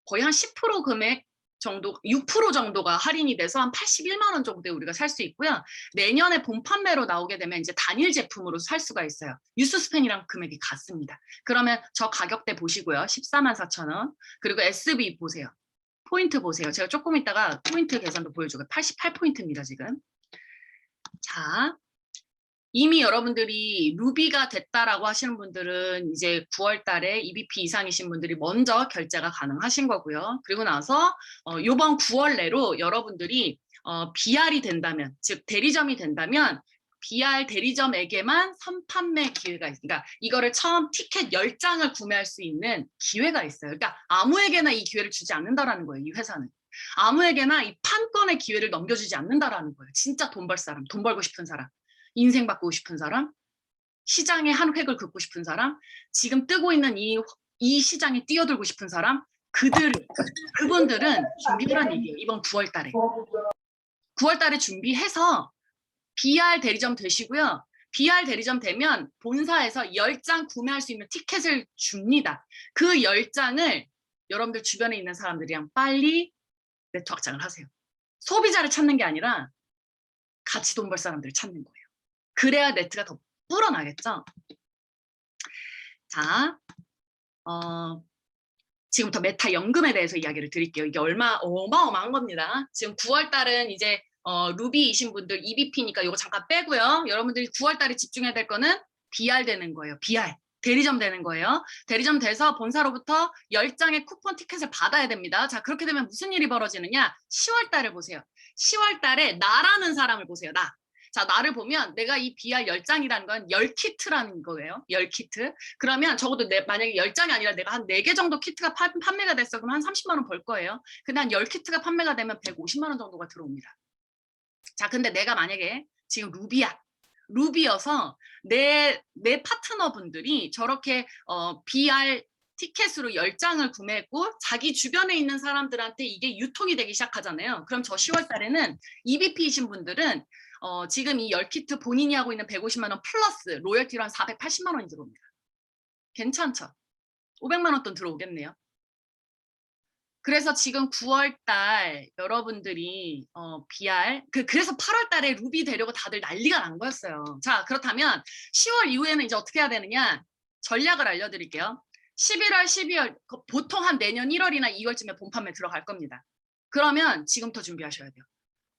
거의 한 10% 금액 정도, 6% 정도가 할인이 돼서 한 81만 원 정도에 우리가 살 수 있고요. 내년에 본 판매로 나오게 되면 이제 단일 제품으로 살 수가 있어요. 뉴스스팬이랑 금액이 같습니다. 그러면 저 가격대 보시고요. 144,000원. 그리고 SB 보세요. 포인트 보세요. 제가 조금 있다가 포인트 계산도 보여주고 88포인트입니다, 지금. 자, 이미 여러분들이 루비가 됐다라고 하시는 분들은 이제 9월 달에 EBP 이상이신 분들이 먼저 결제가 가능하신 거고요. 그리고 나서 이번 9월 내로 여러분들이 BR이 된다면, 즉 대리점이 된다면 BR 대리점에게만 선판매 기회가 있어요. 그러니까 이거를 처음 티켓 10장을 구매할 수 있는 기회가 있어요. 그러니까 아무에게나 이 기회를 주지 않는다라는 거예요, 이 회사는. 아무에게나 이 판권의 기회를 넘겨주지 않는다라는 거예요. 진짜 돈 벌 사람, 돈 벌고 싶은 사람. 인생 바꾸고 싶은 사람, 시장의 한 획을 긋고 싶은 사람, 지금 뜨고 있는 이 시장에 뛰어들고 싶은 사람, 그분들은 준비하란 얘기예요. 이번 9월 달에. 9월 달에 준비해서 BR 대리점 되시고요. BR 대리점 되면 본사에서 10장 구매할 수 있는 티켓을 줍니다. 그 10장을 여러분들 주변에 있는 사람들이랑 빨리 네트워크 확장을 하세요. 소비자를 찾는 게 아니라 같이 돈 벌 사람들을 찾는 거예요. 그래야 네트가 더 불어나겠죠. 자, 지금부터 메타 연금에 대해서 이야기를 드릴게요. 이게 어마어마한 겁니다. 지금 9월 달은 이제 루비이신 분들 EBP니까 이거 잠깐 빼고요. 여러분들이 9월 달에 집중해야 될 거는 BR 되는 거예요. BR. 대리점 되는 거예요. 대리점 돼서 본사로부터 10장의 쿠폰 티켓을 받아야 됩니다. 자, 그렇게 되면 무슨 일이 벌어지느냐? 10월 달을 보세요. 10월 달에 나라는 사람을 보세요. 나. 자, 나를 보면 내가 이 BR 10장이라는 건 10키트라는 거예요. 10키트. 그러면 적어도 만약에 10장이 아니라 내가 한 4개 정도 키트가 판매가 됐어. 그럼 한 30만 원 벌 거예요. 근데 한 10키트가 판매가 되면 150만 원 정도가 들어옵니다. 자, 근데 내가 만약에 지금 루비야. 루비여서 내 파트너분들이 저렇게 BR 티켓으로 10장을 구매했고 자기 주변에 있는 사람들한테 이게 유통이 되기 시작하잖아요. 그럼 저 10월 달에는 EBP이신 분들은 지금 이 10키트 본인이 하고 있는 150만 원 플러스 로열티로 한 480만 원이 들어옵니다. 괜찮죠? 500만 원 돈 들어오겠네요. 그래서 지금 9월 달 여러분들이 BR 그래서 8월 달에 루비 되려고 다들 난리가 난 거였어요. 자, 그렇다면 10월 이후에는 이제 어떻게 해야 되느냐? 전략을 알려드릴게요. 11월, 12월 보통 한 내년 1월이나 2월쯤에 본판매 들어갈 겁니다. 그러면 지금부터 준비하셔야 돼요.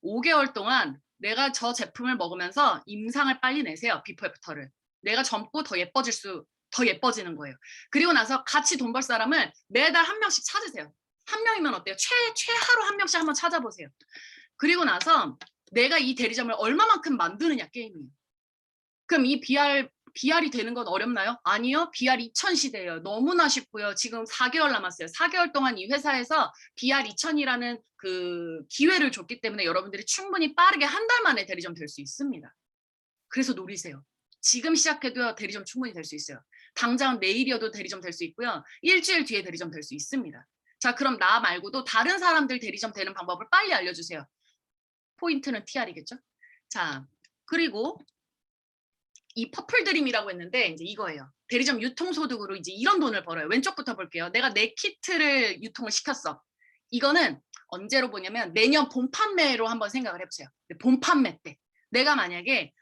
5개월 동안 내가 저 제품을 먹으면서 임상을 빨리 내세요. 비포 애프터를. 내가 젊고 더 예뻐지는 거예요. 그리고 나서 같이 돈 벌 사람을 매달 한 명씩 찾으세요. 한 명이면 어때요? 최하로 한 명씩 한번 찾아보세요. 그리고 나서 내가 이 대리점을 얼마만큼 만드느냐 게임이에요. 그럼 이 BR BR이 되는 건 어렵나요? 아니요. BR 2000 시대예요. 너무나 쉽고요. 지금 4개월 남았어요. 4개월 동안 이 회사에서 BR 2000이라는 그 기회를 줬기 때문에 여러분들이 충분히 빠르게 한 달 만에 대리점 될 수 있습니다. 그래서 노리세요. 지금 시작해도 대리점 충분히 될 수 있어요. 당장 내일이어도 대리점 될 수 있고요. 일주일 뒤에 대리점 될 수 있습니다. 자, 그럼 나 말고도 다른 사람들 대리점 되는 방법을 빨리 알려주세요. 포인트는 TR이겠죠? 자, 그리고 이 퍼플 드림이라고 했는데 이제 이거예요. 대리점 유통소득으로 이제 이런 돈을 벌어요. 왼쪽부터 볼게요. 내가 내 키트를 유통을 시켰어. 이거는 언제로 보냐면 내년 본 판매로 한번 생각을 해보세요. 본 판매 때 내가 만약에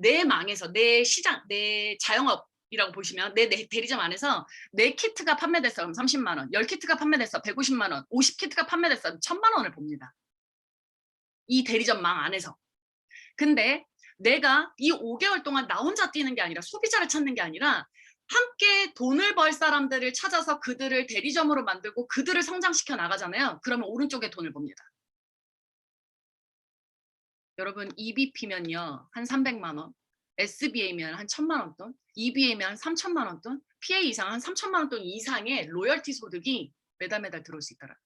내 망에서 내 시장, 내 자영업이라고 보시면 내 대리점 안에서 내 키트가 판매됐어. 그럼 30만 원. 10키트가 판매됐어. 150만 원. 50키트가 판매됐어. 1000만 원을 봅니다. 이 대리점 망 안에서. 근데 내가 이 5개월 동안 나 혼자 뛰는 게 아니라 소비자를 찾는 게 아니라 함께 돈을 벌 사람들을 찾아서 그들을 대리점으로 만들고 그들을 성장시켜 나가잖아요. 그러면 오른쪽에 돈을 봅니다. 여러분 EBP면요 한 300만 원, SBA면 한 1000만 원 돈, EBA면 한 3000만 원 돈, PA 이상 한 3000만 원 돈 이상의 로열티 소득이 매달 들어올 수 있더라고요.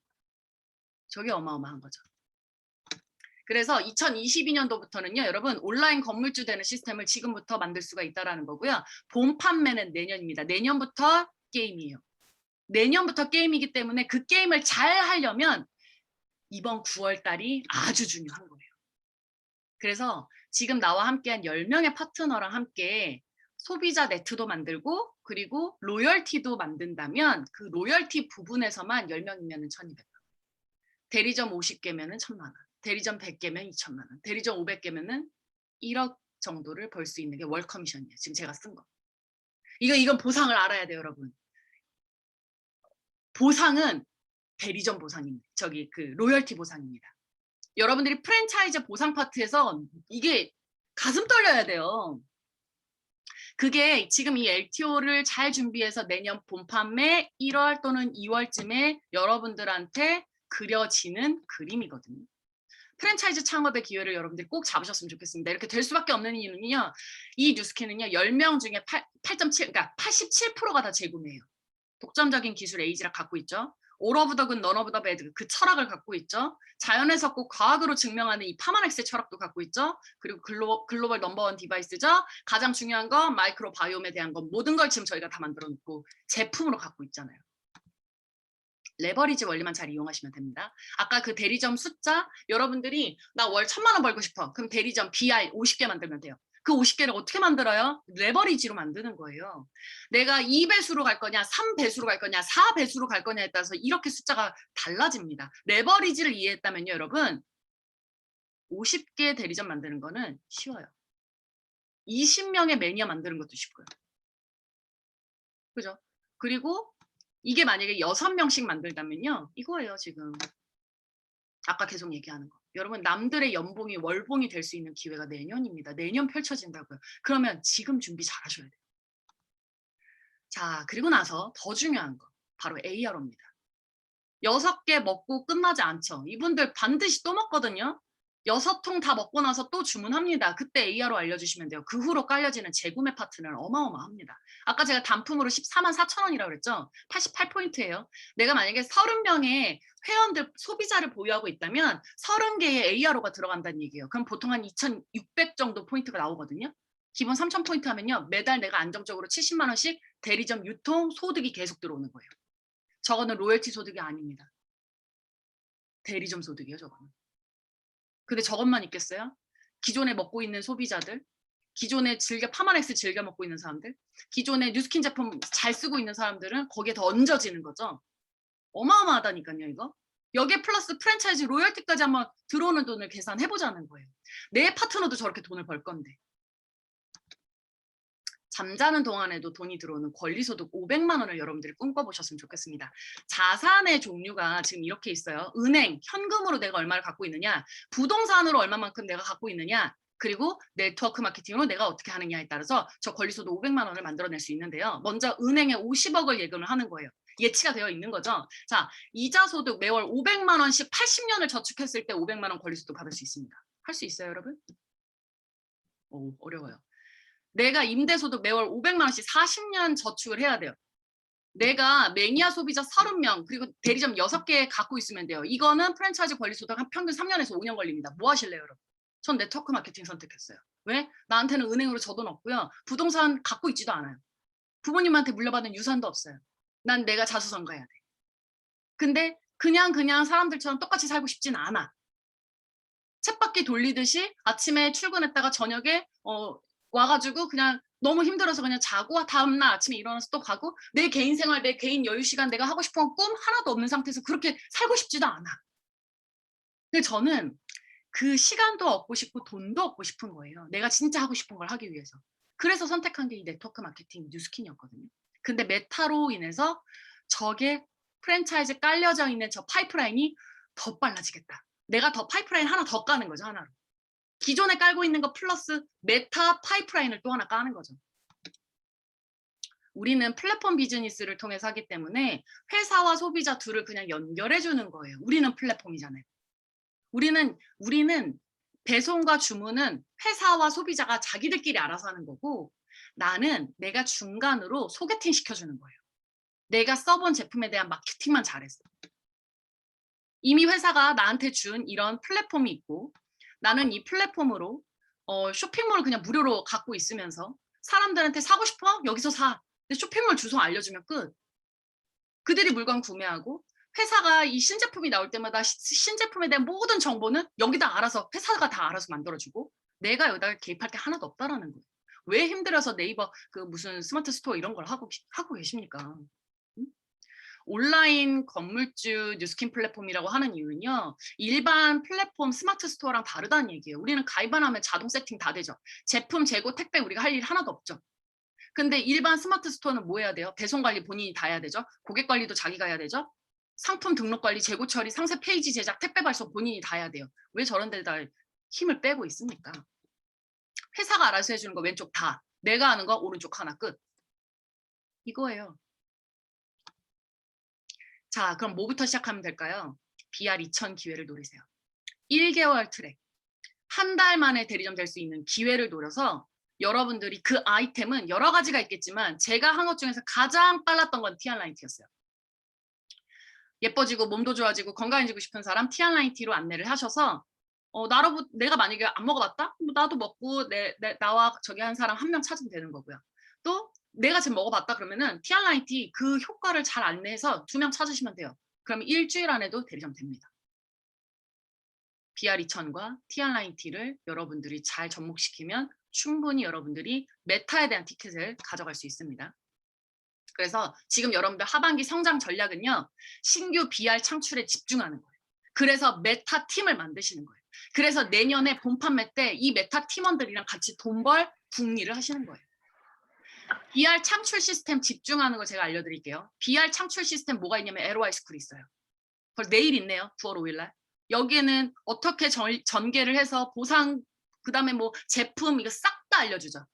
저게 어마어마한 거죠. 그래서 2022년도부터는요, 여러분 온라인 건물주 되는 시스템을 지금부터 만들 수가 있다라는 거고요. 본 판매는 내년입니다. 내년부터 게임이에요. 내년부터 게임이기 때문에 그 게임을 잘 하려면 이번 9월 달이 아주 중요한 거예요. 그래서 지금 나와 함께한 10명의 파트너랑 함께 소비자 네트도 만들고 그리고 로열티도 만든다면 그 로열티 부분에서만 10명이면 1200만 원. 대리점 50개면 1000만 원. 대리점 100개면 2천만 원, 대리점 500개면은 1억 정도를 벌 수 있는 게 월 커미션이에요. 지금 제가 쓴 거. 이건 보상을 알아야 돼요, 여러분. 보상은 대리점 보상입니다. 저기 그 로열티 보상입니다. 여러분들이 프랜차이즈 보상 파트에서 이게 가슴 떨려야 돼요. 그게 지금 이 LTO를 잘 준비해서 내년 본 판매 1월 또는 2월쯤에 여러분들한테 그려지는 그림이거든요. 프랜차이즈 창업의 기회를 여러분들이 꼭 잡으셨으면 좋겠습니다. 이렇게 될 수밖에 없는 이유는요. 이 뉴스캔은요. 10명 중에 8.7, 그러니까 87%가 다 재구매해요. 독점적인 기술 에이지락 갖고 있죠. All of the good, none of the bad 그 철학을 갖고 있죠. 자연의 섭고 과학으로 증명하는 이 파마넥스의 철학도 갖고 있죠. 그리고 글로벌 넘버원 디바이스죠. 가장 중요한 건 마이크로 바이옴에 대한 건 모든 걸 지금 저희가 다 만들어 놓고 제품으로 갖고 있잖아요. 레버리지 원리만 잘 이용하시면 됩니다. 아까 그 대리점 숫자 여러분들이 나 월 1000만 원 벌고 싶어. 그럼 대리점 BR 50개 만들면 돼요. 그 50개를 어떻게 만들어요? 레버리지로 만드는 거예요. 내가 2배수로 갈 거냐 3배수로 갈 거냐 4배수로 갈 거냐에 따라서 이렇게 숫자가 달라집니다. 레버리지를 이해했다면요 여러분 50개 대리점 만드는 거는 쉬워요. 20명의 매니아 만드는 것도 쉽고요. 그죠? 그리고 이게 만약에 6명씩 만들다면요. 이거예요, 지금. 아까 계속 얘기하는 거. 여러분, 남들의 연봉이 월봉이 될 수 있는 기회가 내년입니다. 내년 펼쳐진다고요. 그러면 지금 준비 잘 하셔야 돼요. 자, 그리고 나서 더 중요한 거. 바로 ARO입니다. 6개 먹고 끝나지 않죠. 이분들 반드시 또 먹거든요. 6통 다 먹고 나서 또 주문합니다. 그때 ARO 알려주시면 돼요. 그 후로 깔려지는 재구매 파트는 어마어마합니다. 아까 제가 단품으로 14만 4천 원이라고 그랬죠. 88포인트예요. 내가 만약에 30명의 회원들, 소비자를 보유하고 있다면 30개의 ARO가 들어간다는 얘기예요. 그럼 보통 한 2,600 정도 포인트가 나오거든요. 기본 3,000포인트 하면요. 매달 내가 안정적으로 70만 원씩 대리점 유통 소득이 계속 들어오는 거예요. 저거는 로열티 소득이 아닙니다. 대리점 소득이에요, 저거는. 근데 저것만 있겠어요? 기존에 먹고 있는 소비자들, 기존에 파마넥스 즐겨 먹고 있는 사람들, 기존에 뉴스킨 제품 잘 쓰고 있는 사람들은 거기에 더 얹어지는 거죠. 어마어마하다니까요, 이거. 여기에 플러스 프랜차이즈 로열티까지 한번 들어오는 돈을 계산해보자는 거예요. 내 파트너도 저렇게 돈을 벌 건데. 잠자는 동안에도 돈이 들어오는 권리소득 500만 원을 여러분들이 꿈꿔보셨으면 좋겠습니다. 자산의 종류가 지금 이렇게 있어요. 은행, 현금으로 내가 얼마를 갖고 있느냐, 부동산으로 얼마만큼 내가 갖고 있느냐, 그리고 네트워크 마케팅으로 내가 어떻게 하느냐에 따라서 저 권리소득 500만 원을 만들어낼 수 있는데요. 먼저 은행에 50억을 예금을 하는 거예요. 예치가 되어 있는 거죠. 자, 이자 소득 매월 500만 원씩 80년을 저축했을 때 500만 원 권리소득 받을 수 있습니다. 할 수 있어요, 여러분? 오, 어려워요. 내가 임대소득 매월 500만 원씩 40년 저축을 해야 돼요. 내가 매니아 소비자 30명 그리고 대리점 6개 갖고 있으면 돼요. 이거는 프랜차이즈 관리 소득 한 평균 3년에서 5년 걸립니다. 뭐 하실래요, 여러분? 전 네트워크 마케팅 선택했어요. 왜? 나한테는 은행으로 저 돈 없고요. 부동산 갖고 있지도 않아요. 부모님한테 물려받은 유산도 없어요. 난 내가 자수성가해야 돼. 근데 그냥 사람들처럼 똑같이 살고 싶진 않아. 쳇바퀴 돌리듯이 아침에 출근했다가 저녁에 와가지고 그냥 너무 힘들어서 그냥 자고 다음날 아침에 일어나서 또 가고 내 개인 생활, 내 개인 여유 시간 내가 하고 싶은 꿈 하나도 없는 상태에서 그렇게 살고 싶지도 않아. 근데 저는 그 시간도 얻고 싶고 돈도 얻고 싶은 거예요. 내가 진짜 하고 싶은 걸 하기 위해서. 그래서 선택한 게 이 네트워크 마케팅 뉴스킨이었거든요. 근데 메타로 인해서 저게 프랜차이즈 깔려져 있는 저 파이프라인이 더 빨라지겠다. 내가 더 파이프라인 하나 더 까는 거죠, 하나로. 기존에 깔고 있는 거 플러스 메타 파이프라인을 또 하나 까는 거죠. 우리는 플랫폼 비즈니스를 통해서 하기 때문에 회사와 소비자 둘을 그냥 연결해 주는 거예요. 우리는 플랫폼이잖아요. 우리는 배송과 주문은 회사와 소비자가 자기들끼리 알아서 하는 거고 나는 내가 중간으로 소개팅 시켜주는 거예요. 내가 써본 제품에 대한 마케팅만 잘했어. 이미 회사가 나한테 준 이런 플랫폼이 있고 나는 이 플랫폼으로 쇼핑몰을 그냥 무료로 갖고 있으면서 사람들한테 사고 싶어? 여기서 사. 근데 쇼핑몰 주소 알려주면 끝. 그들이 물건 구매하고 회사가 이 신제품이 나올 때마다 신제품에 대한 모든 정보는 여기다 알아서 회사가 다 알아서 만들어주고 내가 여기다가 개입할 게 하나도 없다라는 거예요. 왜 힘들어서 네이버 그 무슨 스마트 스토어 이런 걸 하고 계십니까? 응? 온라인 건물주 뉴스킨 플랫폼이라고 하는 이유는요. 일반 플랫폼 스마트 스토어랑 다르다는 얘기예요. 우리는 가입만 하면 자동 세팅 다 되죠. 제품 재고 택배 우리가 할 일 하나도 없죠. 근데 일반 스마트 스토어는 뭐 해야 돼요? 배송 관리 본인이 다 해야 되죠. 고객 관리도 자기가 해야 되죠. 상품 등록 관리, 재고 처리, 상세 페이지 제작, 택배 발송 본인이 다 해야 돼요. 왜 저런 데다 힘을 빼고 있습니까? 회사가 알아서 해주는 거 왼쪽 다. 내가 하는 거 오른쪽 하나 끝. 이거예요. 자, 그럼 뭐부터 시작하면 될까요? BR 2000 기회를 노리세요. 1개월 트랙. 한 달 만에 대리점 될 수 있는 기회를 노려서 여러분들이 그 아이템은 여러 가지가 있겠지만 제가 한 것 중에서 가장 빨랐던 건 티알라인티였어요. 예뻐지고 몸도 좋아지고 건강해지고 싶은 사람 티알라인티로 안내를 하셔서 내가 만약에 안 먹어봤다? 나도 먹고 나와 저기 한 사람 한 명 찾으면 되는 거고요. 또 내가 지금 먹어봤다 그러면은 티알라인티 그 효과를 잘 안내해서 2명 찾으시면 돼요. 그러면 일주일 안에도 대리점 됩니다. BR 2000과 티알라인티를 여러분들이 잘 접목시키면 충분히 여러분들이 메타에 대한 티켓을 가져갈 수 있습니다. 그래서 지금 여러분들 하반기 성장 전략은요. 신규 BR 창출에 집중하는 거예요. 그래서 메타 팀을 만드시는 거예요. 그래서 내년에 본판매 때 이 메타 팀원들이랑 같이 돈벌 국리를 하시는 거예요. BR 창출 시스템 집중하는 거 제가 알려드릴게요. BR 창출 시스템 뭐가 있냐면 LOI 스쿨이 있어요. 그걸 내일 있네요. 9월 5일 날. 여기에는 어떻게 전개를 해서 보상 그 다음에 뭐 제품 이거 싹 다 알려주죠.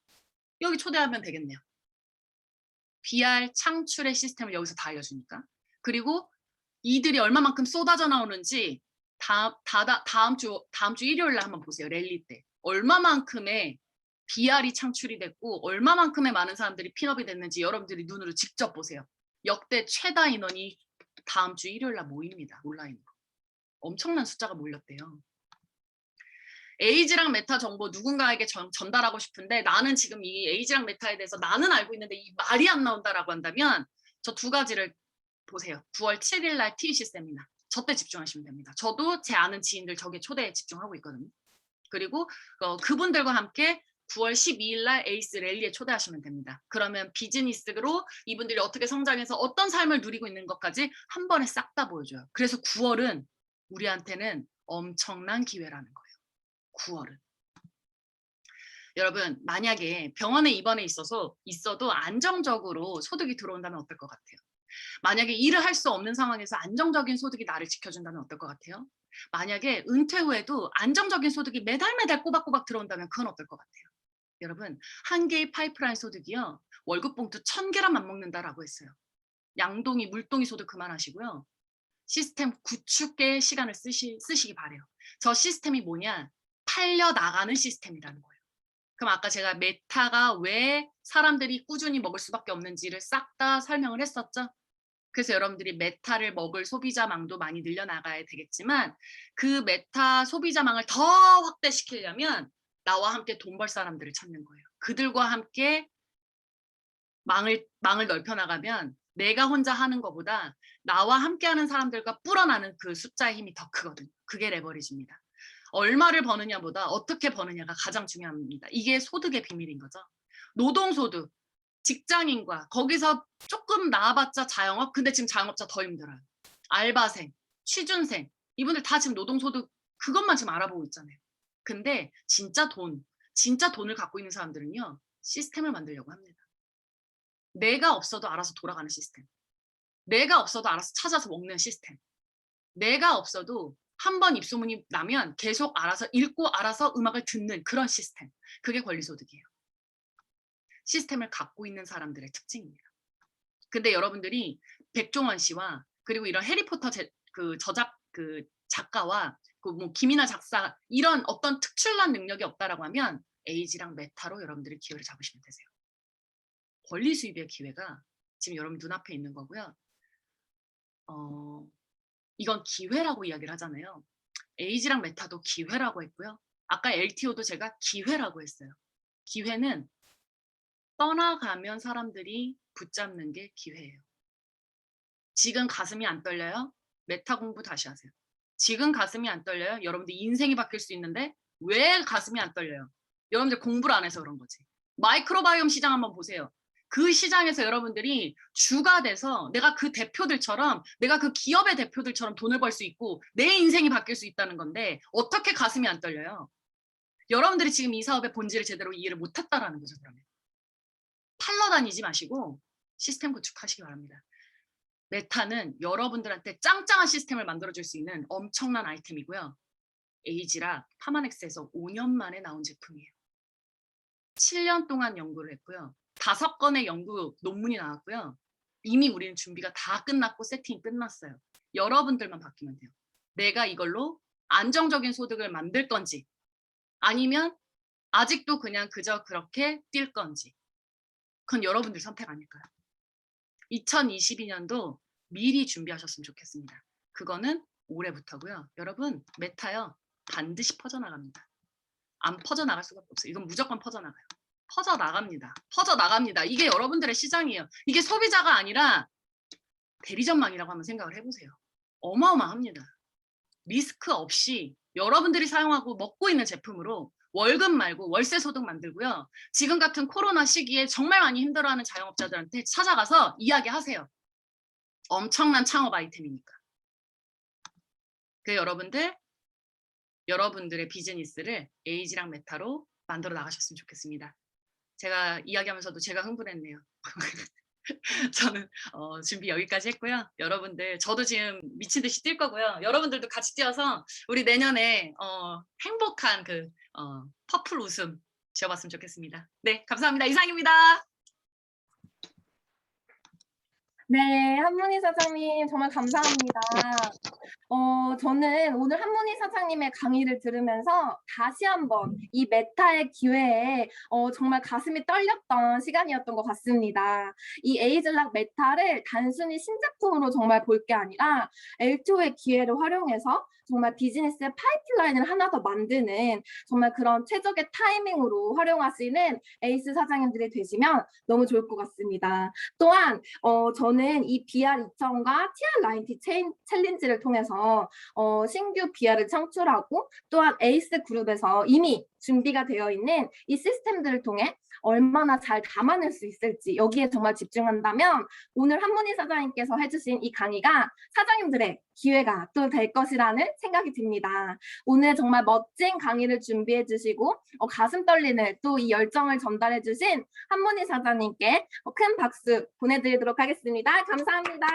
여기 초대하면 되겠네요. BR 창출의 시스템을 여기서 다 알려주니까. 그리고 이들이 얼마만큼 쏟아져 나오는지 다음 주 일요일 날 한번 보세요. 랠리 때. 얼마만큼의 BR이 창출이 됐고 얼마만큼의 많은 사람들이 핀업이 됐는지 여러분들이 눈으로 직접 보세요. 역대 최다 인원이 다음 주 일요일 날 모입니다. 온라인으로. 엄청난 숫자가 몰렸대요. 에이지랑 메타 정보 누군가에게 전달하고 싶은데 나는 지금 이 에이지랑 메타에 대해서 나는 알고 있는데 이 말이 안 나온다라고 한다면 저 두 가지를 보세요. 9월 7일 날 TEC 세미나. 저 때 집중하시면 됩니다. 저도 제 아는 지인들 저게 초대에 집중하고 있거든요. 그리고 그분들과 함께 9월 12일 날 에이스 랠리에 초대하시면 됩니다. 그러면 비즈니스로 이분들이 어떻게 성장해서 어떤 삶을 누리고 있는 것까지 한 번에 싹 다 보여줘요. 그래서 9월은 우리한테는 엄청난 기회라는 거예요. 9월은. 여러분 만약에 병원에 입원해 있어도 안정적으로 소득이 들어온다면 어떨 것 같아요? 만약에 일을 할 수 없는 상황에서 안정적인 소득이 나를 지켜준다면 어떨 것 같아요? 만약에 은퇴 후에도 안정적인 소득이 매달 꼬박꼬박 들어온다면 그건 어떨 것 같아요? 여러분 한 개의 파이프라인 소득이요. 월급 봉투 1000개란 맞먹는다라고 했어요. 양동이 물동이 소득 그만하시고요. 시스템 구축의 시간을 쓰시기 바래요. 저 시스템이 뭐냐? 팔려나가는 시스템이라는 거예요. 그럼 아까 제가 메타가 왜 사람들이 꾸준히 먹을 수밖에 없는지를 싹 다 설명을 했었죠. 그래서 여러분들이 메타를 먹을 소비자망도 많이 늘려나가야 되겠지만 그 메타 소비자망을 더 확대시키려면 나와 함께 돈 벌 사람들을 찾는 거예요. 그들과 함께 망을 넓혀나가면 내가 혼자 하는 것보다 나와 함께하는 사람들과 불어나는 그 숫자의 힘이 더 크거든요. 그게 레버리지입니다. 얼마를 버느냐보다 어떻게 버느냐가 가장 중요합니다. 이게 소득의 비밀인 거죠. 노동소득, 직장인과 거기서 조금 나아봤자 자영업, 근데 지금 자영업자 더 힘들어요. 알바생, 취준생, 이분들 다 지금 노동소득 그것만 지금 알아보고 있잖아요. 근데 진짜 돈을 갖고 있는 사람들은요, 시스템을 만들려고 합니다. 내가 없어도 알아서 돌아가는 시스템. 내가 없어도 알아서 찾아서 먹는 시스템. 내가 없어도 한 번 입소문이 나면 계속 알아서 읽고 알아서 음악을 듣는 그런 시스템. 그게 권리소득이에요. 시스템을 갖고 있는 사람들의 특징입니다. 근데 여러분들이 백종원 씨와 그리고 이런 해리포터 작가와 그 뭐 김이나 작사 이런 어떤 특출난 능력이 없다라고 하면 에이지랑 메타로 여러분들이 기회를 잡으시면 되세요. 권리 수입의 기회가 지금 여러분 눈앞에 있는 거고요. 이건 기회라고 이야기를 하잖아요. 에이지랑 메타도 기회라고 했고요. 아까 LTO도 제가 기회라고 했어요. 기회는 떠나가면 사람들이 붙잡는 게 기회예요. 지금 가슴이 안 떨려요? 메타 공부 다시 하세요. 지금 가슴이 안 떨려요? 여러분들 인생이 바뀔 수 있는데 왜 가슴이 안 떨려요? 여러분들 공부를 안 해서 그런 거지. 마이크로바이옴 시장 한번 보세요. 그 시장에서 여러분들이 주가 돼서 내가 그 대표들처럼 내가 그 기업의 대표들처럼 돈을 벌 수 있고 내 인생이 바뀔 수 있다는 건데 어떻게 가슴이 안 떨려요? 여러분들이 지금 이 사업의 본질을 제대로 이해를 못했다라는 거죠. 그러면 팔러 다니지 마시고 시스템 구축하시기 바랍니다. 메타는 여러분들한테 짱짱한 시스템을 만들어줄 수 있는 엄청난 아이템이고요. 에이지라 파마넥스에서 5년 만에 나온 제품이에요. 7년 동안 연구를 했고요. 5건의 연구 논문이 나왔고요. 이미 우리는 준비가 다 끝났고 세팅이 끝났어요. 여러분들만 바뀌면 돼요. 내가 이걸로 안정적인 소득을 만들 건지 아니면 아직도 그냥 그저 그렇게 뛸 건지 그건 여러분들 선택 아닐까요? 2022년도 미리 준비하셨으면 좋겠습니다. 그거는 올해부터고요. 여러분 메타요 반드시 퍼져나갑니다. 안 퍼져나갈 수가 없어요. 이건 무조건 퍼져나가요. 퍼져나갑니다. 이게 여러분들의 시장이에요. 이게 소비자가 아니라 대리점망이라고 한번 생각을 해보세요. 어마어마합니다. 리스크 없이 여러분들이 사용하고 먹고 있는 제품으로 월급 말고 월세 소득 만들고요. 지금 같은 코로나 시기에 정말 많이 힘들어하는 자영업자들한테 찾아가서 이야기하세요. 엄청난 창업 아이템이니까. 그 여러분들의 비즈니스를 에이지랑 메타로 만들어 나가셨으면 좋겠습니다. 제가 이야기하면서도 제가 흥분했네요. 저는 준비 여기까지 했고요. 여러분들 저도 지금 미친 듯이 뛸 거고요. 여러분들도 같이 뛰어서 우리 내년에 행복한 퍼플 웃음 지어봤으면 좋겠습니다. 네, 감사합니다. 이상입니다. 네, 한문희 사장님 정말 감사합니다. 저는 오늘 한문희 사장님의 강의를 들으면서 다시 한번 이 메타의 기회에 정말 가슴이 떨렸던 시간이었던 것 같습니다. 이 에이즐락 메타를 단순히 신제품으로 정말 볼 게 아니라 L2의 기회를 활용해서 정말 비즈니스의 파이프라인을 하나 더 만드는 정말 그런 최적의 타이밍으로 활용하시는 에이스 사장님들이 되시면 너무 좋을 것 같습니다. 또한 저는 이 BR2000과 TR90 챌린지를 통해서 신규 BR을 창출하고 또한 에이스 그룹에서 이미 준비가 되어 있는 이 시스템들을 통해 얼마나 잘 담아낼 수 있을지 여기에 정말 집중한다면 오늘 한문희 사장님께서 해주신 이 강의가 사장님들의 기회가 또 될 것이라는 생각이 듭니다. 오늘 정말 멋진 강의를 준비해 주시고 가슴 떨리는 또 이 열정을 전달해 주신 한문희 사장님께 큰 박수 보내드리도록 하겠습니다. 감사합니다.